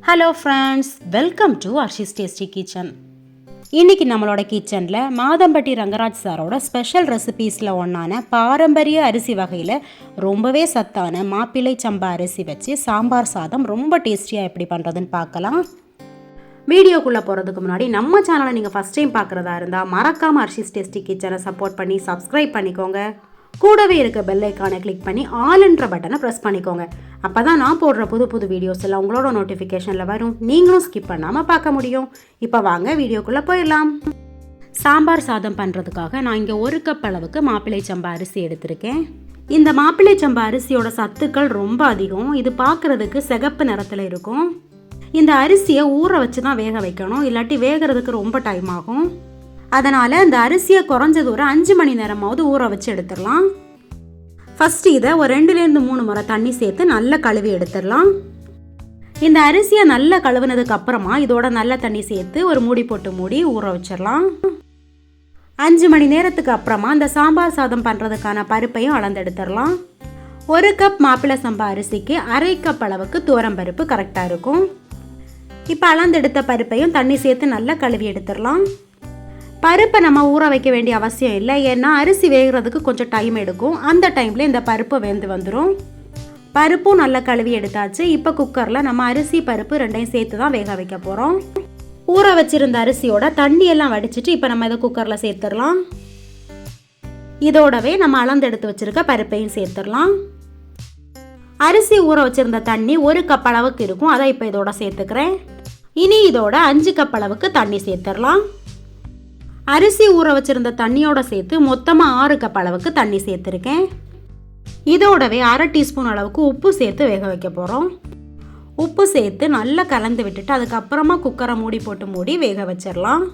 Hello friends, welcome to Arshi's tasty kitchen. இன்றைக்கி நம்மளோட கிச்சனில் மாதம்பட்டி ரங்கராஜ் சாரோட ஸ்பெஷல் ரெசிபீஸில் ஒன்றான பாரம்பரிய அரிசி வகையில் ரொம்பவே சத்தான மாப்பிள்ளை சம்பா அரிசி வச்சு சாம்பார் சாதம் ரொம்ப டேஸ்டியாக எப்படி பண்ணுறதுன்னு பார்க்கலாம். வீடியோக்குள்ளே போகிறதுக்கு முன்னாடி நம்ம சேனலை நீங்கள் ஃபஸ்ட் டைம் பார்க்குறதா இருந்தால் மறக்காமல் அர்ஷிஸ் டேஸ்டி கிச்சனை சப்போர்ட் பண்ணி சப்ஸ்கிரைப் பண்ணிக்கோங்க. கூடவே இருக்க பெல் ஐக்கானை கிளிக் பண்ணி ஆல்ன்ற பட்டனை ப்ரெஸ் பண்ணிக்கோங்க. அப்போ தான் நான் போடுற புது புது வீடியோஸ் எல்லாம் உங்களோட நோட்டிஃபிகேஷனில் வரும். நீங்களும் ஸ்கிப் பண்ணாமல் பார்க்க முடியும். இப்போ வாங்க வீடியோக்குள்ளே போயிடலாம். சாம்பார் சாதம் பண்ணுறதுக்காக நான் இங்கே 1 கப் அளவுக்கு மாப்பிள்ளை சம்பா அரிசி எடுத்திருக்கேன். இந்த மாப்பிள்ளை சம்பா அரிசியோட சத்துக்கள் ரொம்ப அதிகம். இது பார்க்குறதுக்கு சிகப்பு நிறத்தில் இருக்கும். இந்த அரிசியை ஊற வச்சு தான் வேக வைக்கணும், இல்லாட்டி வேகிறதுக்கு ரொம்ப டைம் ஆகும். அதனால் இந்த அரிசியை குறைஞ்சது ஒரு 5 மணி நேரமாவது ஊற வச்சு எடுத்துடலாம். ஃபஸ்ட்டு இதை ஒரு 2லேருந்து 3 முறை தண்ணி சேர்த்து நல்லா கழுவி எடுத்துடலாம். இந்த அரிசியை நல்லா கழுவுனதுக்கு அப்புறமா இதோட நல்ல தண்ணி சேர்த்து ஒரு மூடி போட்டு மூடி ஊற வச்சிடலாம். 5 மணி நேரத்துக்கு அப்புறமா இந்த சாம்பார் சாதம் பண்ணுறதுக்கான பருப்பையும் அளந்தெடுத்துடலாம். 1 கப் மாப்பிள்ளை சம்பா அரிசிக்கு 1/2 கப் அளவுக்கு துவரம் பருப்பு கரெக்டாக இருக்கும். இப்போ அளந்தெடுத்த பருப்பையும் தண்ணி சேர்த்து நல்லா கழுவி எடுத்துடலாம். பருப்பை நம்ம ஊற வைக்க வேண்டிய அவசியம் இல்லை, ஏன்னா அரிசி வேகிறதுக்கு கொஞ்சம் டைம் எடுக்கும். அந்த டைமில் இந்த பருப்பு வெந்து வந்துடும். பருப்பும் நல்லா கழுவி எடுத்தாச்சு. இப்போ குக்கரில் நம்ம அரிசி பருப்பு ரெண்டையும் சேர்த்து தான் வேக வைக்க போகிறோம். ஊற வச்சிருந்த அரிசியோட தண்ணியெல்லாம் வடிச்சிட்டு இப்போ நம்ம இதை குக்கரில் சேர்த்துடலாம். இதோடவே நம்ம அளந்தெடுத்து வச்சுருக்க பருப்பையும் சேர்த்துடலாம். அரிசி ஊற வச்சுருந்த தண்ணி 1 கப் அளவுக்கு இருக்கும், அதை இப்போ இதோட சேர்த்துக்கிறேன். இனி இதோட 5 கப் அளவுக்கு தண்ணி சேர்த்துடலாம். அரிசி ஊற வச்சுருந்த தண்ணியோட சேர்த்து மொத்தமாக 6 கப் அளவுக்கு தண்ணி சேர்த்துருக்கேன். இதோடவே 1/2 டீஸ்பூன் அளவுக்கு உப்பு சேர்த்து வேக வைக்க போகிறோம். உப்பு சேர்த்து நல்லா கலந்து விட்டுட்டு அதுக்கப்புறமா குக்கரை மூடி போட்டு மூடி வேக வச்சிடலாம்.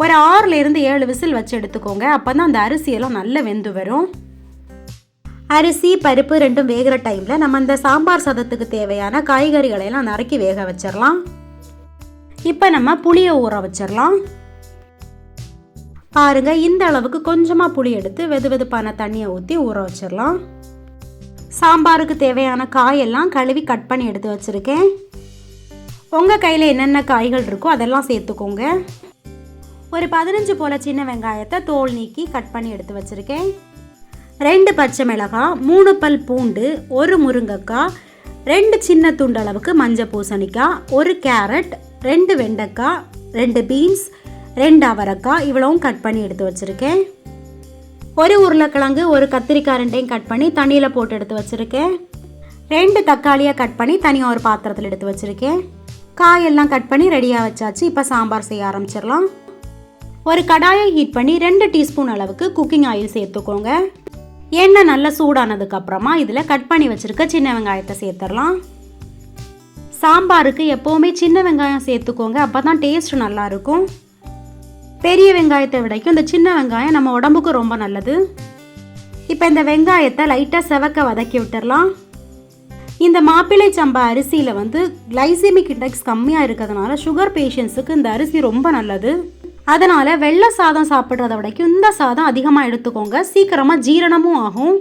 ஒரு 6லேருந்து 7 விசில் வச்சு எடுத்துக்கோங்க. அப்போ தான் அந்த அரிசியெல்லாம் நல்லா வெந்து வரும். அரிசி பருப்பு ரெண்டும் வேகிற டைமில் நம்ம இந்த சாம்பார் சாதத்துக்கு தேவையான காய்கறிகளையெல்லாம் நறுக்கி வேக வச்சிடலாம். இப்போ நம்ம புளியை ஊற வச்சிடலாம். பாருங்க, இந்த அளவுக்கு கொஞ்சமாக புளி எடுத்து வெது வெதுப்பான தண்ணியை ஊற்றி ஊற வச்சிடலாம். சாம்பாருக்கு தேவையான காயெல்லாம் கழுவி கட் பண்ணி எடுத்து வச்சுருக்கேன். உங்கள் கையில் என்னென்ன காய்கள் இருக்கோ அதெல்லாம் சேர்த்துக்கோங்க. ஒரு 15 போல் சின்ன வெங்காயத்தை தோல் நீக்கி கட் பண்ணி எடுத்து வச்சுருக்கேன். 2 பச்சை மிளகாய், 3 பல் பூண்டு, 1 முருங்கைக்காய், 2 சின்ன துண்டு அளவுக்கு மஞ்சள் பூசணிக்காய், 1 கேரட், 2 வெண்டைக்காய், 2 பீன்ஸ், 2 அவரைக்காய் இவ்வளவும் கட் பண்ணி எடுத்து வச்சுருக்கேன். 1 உருளைக்கிழங்கு, 1 கத்திரிக்காய் ரெண்டையும் கட் பண்ணி தண்ணியில் போட்டு எடுத்து வச்சுருக்கேன். 2 தக்காளியை கட் பண்ணி தனியாக ஒரு பாத்திரத்தில் எடுத்து வச்சுருக்கேன். காயெல்லாம் கட் பண்ணி ரெடியாக வச்சாச்சு. இப்போ சாம்பார் செய்ய ஆரம்பிச்சிடலாம். ஒரு கடாயை ஹீட் பண்ணி 2 டீஸ்பூன் அளவுக்கு குக்கிங் ஆயில் சேர்த்துக்கோங்க. எண்ணெய் நல்லா சூடானதுக்கப்புறமா இதில் கட் பண்ணி வச்சுருக்க சின்ன வெங்காயத்தை சேர்த்துடலாம். சாம்பாருக்கு எப்போவுமே சின்ன வெங்காயம் சேர்த்துக்கோங்க, அப்போ தான் டேஸ்ட் நல்லாயிருக்கும். பெரிய வெங்காயத்தை விடைக்கும் இந்த சின்ன வெங்காயம் நம்ம உடம்புக்கு ரொம்ப நல்லது. இப்போ இந்த வெங்காயத்தை லைட்டாக செவக்க வதக்கி விட்டுடலாம். இந்த மாப்பிள்ளை சம்பா அரிசியில் கிளைசெமிக் இண்டெக்ஸ் கம்மியாக இருக்கிறதுனால சுகர் பேஷண்ட்ஸுக்கு இந்த அரிசி ரொம்ப நல்லது. அதனால் வெள்ளை சாதம் சாப்பிட்றத விடைக்கும் இந்த சாதம் அதிகமாக எடுத்துக்கோங்க, சீக்கிரமாக ஜீரணமும் ஆகும்.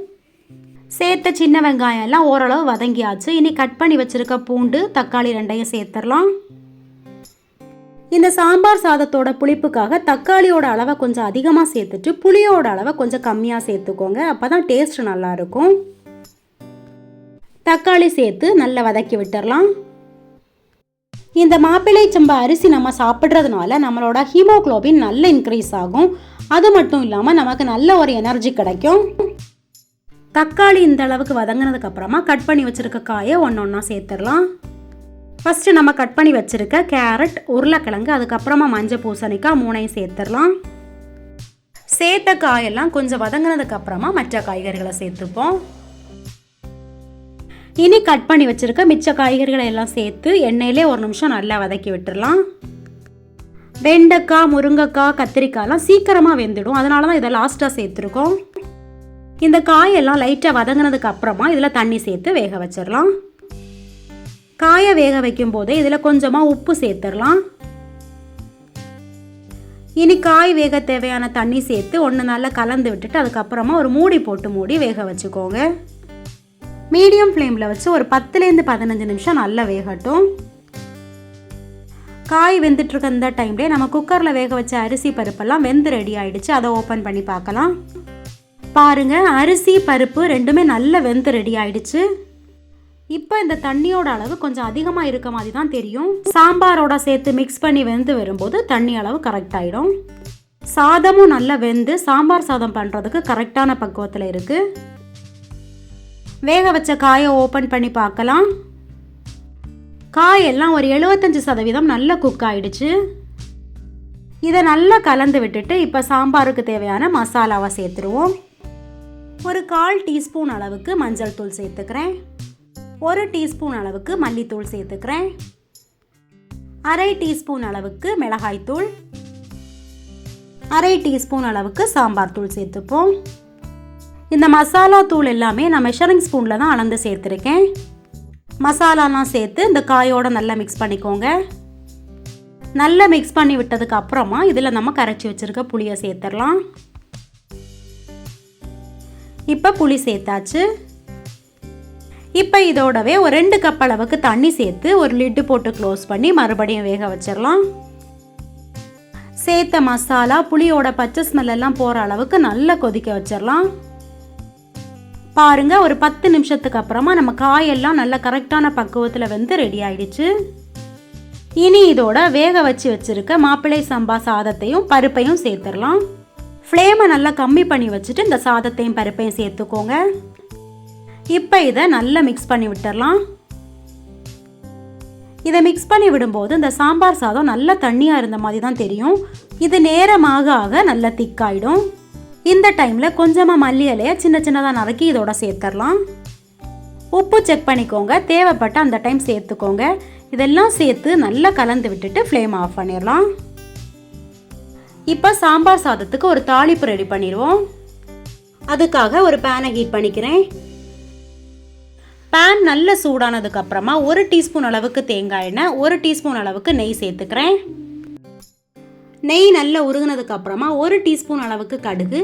சேர்த்த சின்ன வெங்காயம் எல்லாம் ஓரளவு வதங்கியாச்சு. இனி கட் பண்ணி வச்சுருக்க பூண்டு தக்காளி ரெண்டையும் சேர்த்துடலாம். இந்த சாம்பார் சாதத்தோட புளிப்புக்காக தக்காளியோட அளவை கொஞ்சம் அதிகமாக சேர்த்துட்டு புளியோட அளவை கொஞ்சம் கம்மியாக சேர்த்துக்கோங்க, அப்போ தான் டேஸ்ட் நல்லாயிருக்கும். தக்காளி சேர்த்து நல்லா வதக்கி விட்டுடலாம். இந்த மாப்பிள்ளை சம்பா அரிசி நம்ம சாப்பிட்றதுனால நம்மளோட ஹீமோகுளோபின் நல்ல இன்க்ரீஸ் ஆகும். அது மட்டும் இல்லாமல் நமக்கு நல்ல ஒரு எனர்ஜி கிடைக்கும். தக்காளி இந்த அளவுக்கு வதங்கினதுக்கு அப்புறமா கட் பண்ணி வச்சுருக்க காயை ஒன்றா சேர்த்துடலாம். ஃபஸ்ட்டு நம்ம கட் பண்ணி வச்சுருக்க கேரட், உருளைக்கிழங்கு, அதுக்கப்புறமா மஞ்சள் பூசணிக்காய் 3ஐயும் சேர்த்துடலாம். சேர்த்த காயெல்லாம் கொஞ்சம் வதங்கினதுக்கு அப்புறமா மற்ற காய்கறிகளை சேர்த்துப்போம். இனி கட் பண்ணி வச்சுருக்க மிச்ச காய்கறிகளை எல்லாம் சேர்த்து எண்ணெயிலே 1 நிமிஷம் நல்லா வதக்கி விட்டுடலாம். வெண்டைக்காய், முருங்கைக்காய், கத்திரிக்காய்லாம் சீக்கிரமாக வெந்துடும், அதனால தான் இதை லாஸ்ட்டாக சேர்த்துருக்கோம். இந்த காயெல்லாம் லைட்டாக வதங்கினதுக்கு அப்புறமா இதில் தண்ணி சேர்த்து வேக வச்சிடலாம். காயை வேக வைக்கும் போதே இதில் கொஞ்சமாக உப்பு சேர்த்துடலாம். இனி காய் வேக தேவையான தண்ணி சேர்த்து ஒன்று நல்லா கலந்து விட்டுட்டு அதுக்கப்புறமா ஒரு மூடி போட்டு மூடி வேக வச்சுக்கோங்க. மீடியம் ஃப்ளேமில் வச்சு ஒரு 10லேருந்து 15 நிமிஷம் நல்லா வேகட்டும். காய் வெந்துட்டு இருக்க இந்த டைம்லேயே நம்ம குக்கரில் வேக வச்ச அரிசி பருப்பெல்லாம் வெந்து ரெடி ஆயிடுச்சு. அதை ஓப்பன் பண்ணி பார்க்கலாம். பாருங்க, அரிசி பருப்பு ரெண்டுமே நல்லா வெந்து ரெடி ஆயிடுச்சு. இப்போ இந்த தண்ணியோட அளவு கொஞ்சம் அதிகமாக இருக்க மாதிரி தான் தெரியும். சாம்பாரோட சேர்த்து மிக்ஸ் பண்ணி வெந்து வரும்போது தண்ணி அளவு கரெக்ட் ஆகிடும். சாதமும் நல்லா வெந்து சாம்பார் சாதம் பண்ணுறதுக்கு கரெக்டான பக்குவத்தில் இருக்குது. வேக வச்ச காயை ஓப்பன் பண்ணி பார்க்கலாம். காயெல்லாம் ஒரு 75% நல்லா குக் ஆயிடுச்சு. இதை நல்லா கலந்து விட்டுட்டு இப்போ சாம்பாருக்கு தேவையான மசாலாவை சேர்த்துருவோம். ஒரு 1/4 டீஸ்பூன் அளவுக்கு மஞ்சள் தூள் சேர்த்துக்கிறேன். 1 டீஸ்பூன் அளவுக்கு மல்லித்தூள் சேர்த்துக்கிறேன். 1/2 டீஸ்பூன் அளவுக்கு மிளகாய்த்தூள், 1/2 டீஸ்பூன் அளவுக்கு சாம்பார் தூள் சேர்த்துப்போம். இந்த மசாலா தூள் எல்லாமே நான் மெஷரிங் ஸ்பூனில் தான் அளந்து சேர்த்துருக்கேன். மசாலாலாம் சேர்த்து இந்த காயோட நல்லா மிக்ஸ் பண்ணிக்கோங்க. நல்லா மிக்ஸ் பண்ணி விட்டதுக்கு அப்புறமா இதில் நம்ம கரைச்சி வச்சுருக்க புளியை சேர்த்துடலாம். இப்போ புளி சேர்த்தாச்சு. இப்போ இதோடவே ஒரு 2 கப் அளவுக்கு தண்ணி சேர்த்து ஒரு லிட்டு போட்டு க்ளோஸ் பண்ணி மறுபடியும் வேக வச்சிடலாம். சேர்த்த மசாலா புளியோட பச்சை ஸ்மெல் எல்லாம் போகிற அளவுக்கு நல்லா கொதிக்க வச்சிடலாம். பாருங்க, ஒரு 10 நிமிஷத்துக்கு அப்புறமா நம்ம காயெல்லாம் நல்ல கரெக்டான பக்குவத்தில் வந்து ரெடி ஆயிடுச்சு. இனி இதோட வேக வச்சு வச்சிருக்க மாப்பிள்ளை சம்பா சாதத்தையும் பருப்பையும் சேர்த்துடலாம். ஃப்ளேமை நல்லா கம்மி பண்ணி வச்சுட்டு இந்த சாதத்தையும் பருப்பையும் சேர்த்துக்கோங்க. இப்போ இதை நல்லா மிக்ஸ் பண்ணி விட்டுடலாம். இதை மிக்ஸ் பண்ணி விடும்போது இந்த சாம்பார் சாதம் நல்லா தண்ணியாக இருந்த மாதிரி தான் தெரியும். இது நேரமாக ஆக நல்லா திக்காயிடும். இந்த டைமில் கொஞ்சமாக மல்லி இலையை சின்ன சின்னதாக நறுக்கி இதோட சேர்த்துடலாம். உப்பு செக் பண்ணிக்கோங்க, தேவைப்பட்ட அந்த டைம் சேர்த்துக்கோங்க. இதெல்லாம் சேர்த்து நல்லா கலந்து விட்டுட்டு ஃப்ளேம் ஆஃப் பண்ணிடலாம். இப்போ சாம்பார் சாதத்துக்கு ஒரு தாளிப்பு ரெடி பண்ணிடுவோம். அதுக்காக ஒரு பேனை ஹீட் பண்ணிக்கிறேன். பேன் நல்ல சூடானதுக்கு அப்புறமா 1 டீஸ்பூன் அளவுக்கு தேங்காய் எண்ணெய், 1 டீஸ்பூன் அளவுக்கு நெய் சேர்த்துக்கிறேன். நெய் நல்லா உருகுனதுக்கு அப்புறமா 1 டீஸ்பூன் அளவுக்கு கடுகு,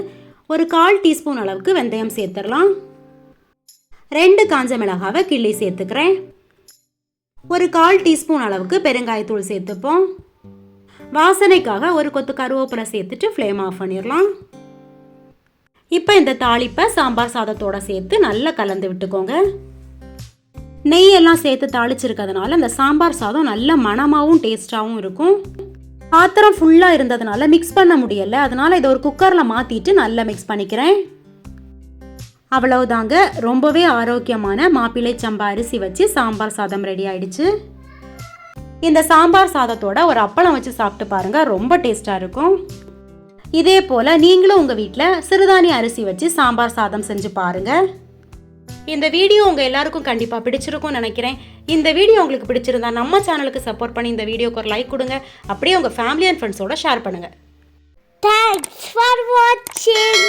ஒரு 1/4 டீஸ்பூன் அளவுக்கு வெந்தயம் சேர்த்துடலாம். 2 காஞ்ச மிளகாவை கிள்ளி சேர்த்துக்கிறேன். ஒரு 1/4 டீஸ்பூன் அளவுக்கு பெருங்காயத்தூள் சேர்த்துப்போம். வாசனைக்காக ஒரு கொத்து கருவேப்பிலை சேர்த்துட்டு ஃப்ளேம் ஆஃப் பண்ணிடலாம். இப்போ இந்த தாளிப்பை சாம்பார் சாதத்தோட சேர்த்து நல்லா கலந்து விட்டுக்கோங்க. நெய்யெல்லாம் சேர்த்து தாளிச்சிருக்கிறதுனால இந்த சாம்பார் சாதம் நல்ல மணமாகவும் டேஸ்டாகவும் இருக்கும். பாத்திரம் ஃபுல்லாக இருந்ததுனால மிக்ஸ் பண்ண முடியலை, அதனால் இதை ஒரு குக்கரில் மாற்றிட்டு நல்லா மிக்ஸ் பண்ணிக்கிறேன். அவ்வளவுதாங்க, ரொம்பவே ஆரோக்கியமான மாப்பிள்ளை சம்பா அரிசி வச்சு சாம்பார் சாதம் ரெடி ஆயிடுச்சு. இந்த சாம்பார் சாதத்தோட ஒரு அப்பளம் வச்சு சாப்பிட்டு பாருங்க, ரொம்ப டேஸ்ட்டாக இருக்கும். இதே போல் நீங்களும் உங்கள் வீட்டில் சிறுதானிய அரிசி வச்சு சாம்பார் சாதம் செஞ்சு பாருங்கள். இந்த வீடியோ உங்கள் எல்லாருக்கும் கண்டிப்பாக பிடிச்சிருக்கும்னு நினைக்கிறேன். இந்த வீடியோ உங்களுக்கு பிடிச்சிருந்தா நம்ம சேனலுக்கு சப்போர்ட் பண்ணி இந்த வீடியோக்கு ஒரு லைக் கொடுங்க. அப்படியே உங்கள் ஃபேமிலி அண்ட் ஃப்ரெண்ட்ஸோட ஷேர் பண்ணுங்கள். Thanks for watching.